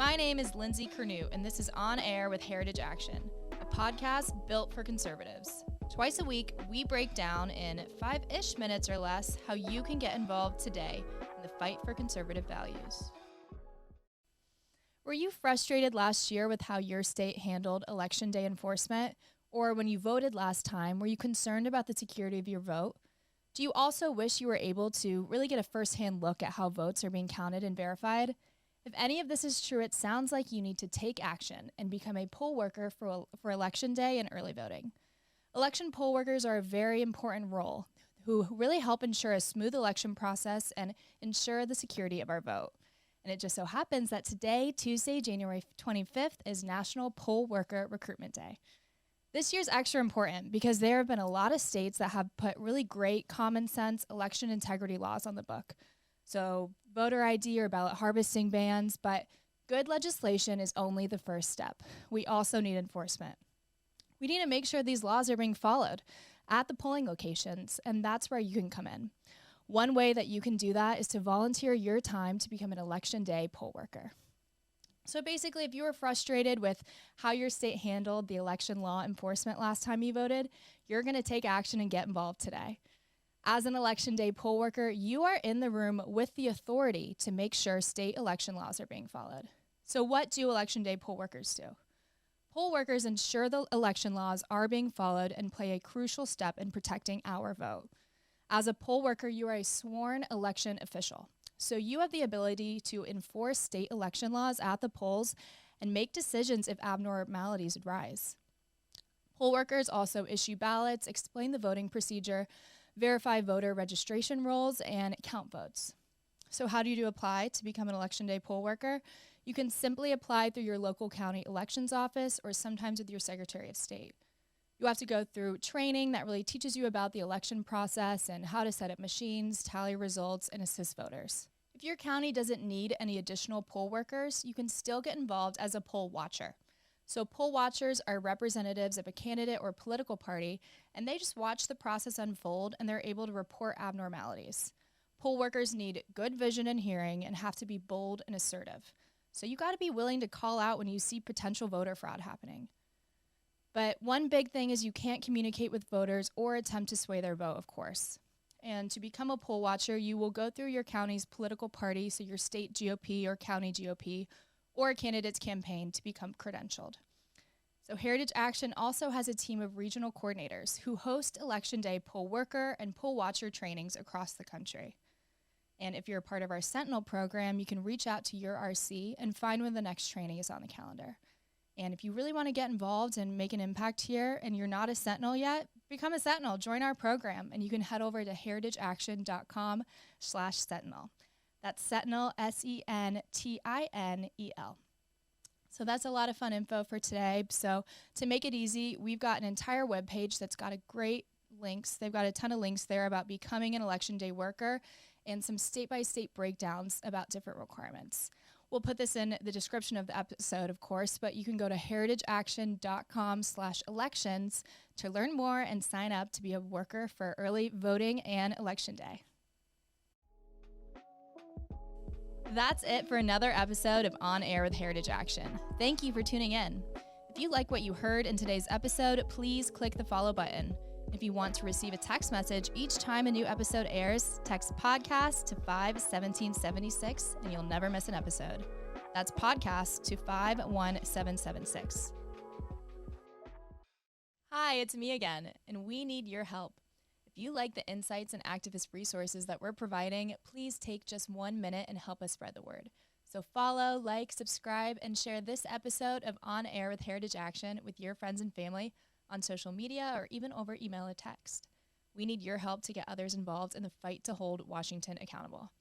My name is Lindsay Cornute, and this is On Air with Heritage Action, a podcast built for conservatives. Twice a week, we break down in 5-ish minutes or less how you can get involved today in the fight for conservative values. Were you frustrated last year with how your state handled Election Day enforcement? Or when you voted last time, were you concerned about the security of your vote? Do you also wish you were able to really get a firsthand look at how votes are being counted and verified? If any of this is true, it sounds like you need to take action and become a poll worker for Election Day and early voting. Election poll workers are a very important role who really help ensure a smooth election process and ensure the security of our vote. And it just so happens that today, Tuesday, January 25th, is National Poll Worker Recruitment Day. This year's extra important because there have been a lot of states that have put really great common sense election integrity laws on the book. So voter ID or ballot harvesting bans, but good legislation is only the first step. We also need enforcement. We need to make sure these laws are being followed at the polling locations, and that's where you can come in. One way that you can do that is to volunteer your time to become an Election Day poll worker. So basically, if you were frustrated with how your state handled the election law enforcement last time you voted, you're going to take action and get involved today. As an Election Day poll worker, you are in the room with the authority to make sure state election laws are being followed. So what do Election Day poll workers do? Poll workers ensure the election laws are being followed and play a crucial step in protecting our vote. As a poll worker, you are a sworn election official. So you have the ability to enforce state election laws at the polls and make decisions if abnormalities arise. Poll workers also issue ballots, explain the voting procedure, verify voter registration rolls, and count votes. So how do you apply to become an Election Day poll worker? You can simply apply through your local county elections office or sometimes with your Secretary of State. You have to go through training that really teaches you about the election process and how to set up machines, tally results, and assist voters. If your county doesn't need any additional poll workers, you can still get involved as a poll watcher. So poll watchers are representatives of a candidate or political party, and they just watch the process unfold and they're able to report abnormalities. Poll workers need good vision and hearing and have to be bold and assertive. So you got to be willing to call out when you see potential voter fraud happening. But one big thing is you can't communicate with voters or attempt to sway their vote, of course. And to become a poll watcher, you will go through your county's political party, so your state GOP or county GOP, or a candidate's campaign to become credentialed. So Heritage Action also has a team of regional coordinators who host Election Day poll worker and poll watcher trainings across the country. And if you're a part of our Sentinel program, you can reach out to your RC and find when the next training is on the calendar. And if you really want to get involved and make an impact here and you're not a Sentinel yet, become a Sentinel, join our program, and you can head over to heritageaction.com/Sentinel. That's Sentinel, Sentinel. So that's a lot of fun info for today. So to make it easy, we've got an entire webpage that's got a great links. They've got a ton of links there about becoming an Election Day worker and some state-by-state breakdowns about different requirements. We'll put this in the description of the episode, of course, but you can go to heritageaction.com/elections to learn more and sign up to be a worker for early voting and Election Day. That's it for another episode of On Air with Heritage Action. Thank you for tuning in. If you like what you heard in today's episode, please click the follow button. If you want to receive a text message each time a new episode airs, text podcast to 51776 and you'll never miss an episode. That's podcast to 51776. Hi, it's me again, and we need your help. If you like the insights and activist resources that we're providing, please take just 1 minute and help us spread the word. So follow, like, subscribe, and share this episode of On Air with Heritage Action with your friends and family on social media or even over email or text. We need your help to get others involved in the fight to hold Washington accountable.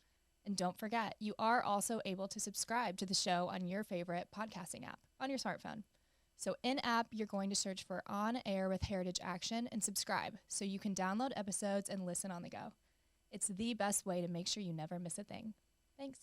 And don't forget, you are also able to subscribe to the show on your favorite podcasting app on your smartphone. So in-app, you're going to search for On Air with Heritage Action and subscribe so you can download episodes and listen on the go. It's the best way to make sure you never miss a thing. Thanks.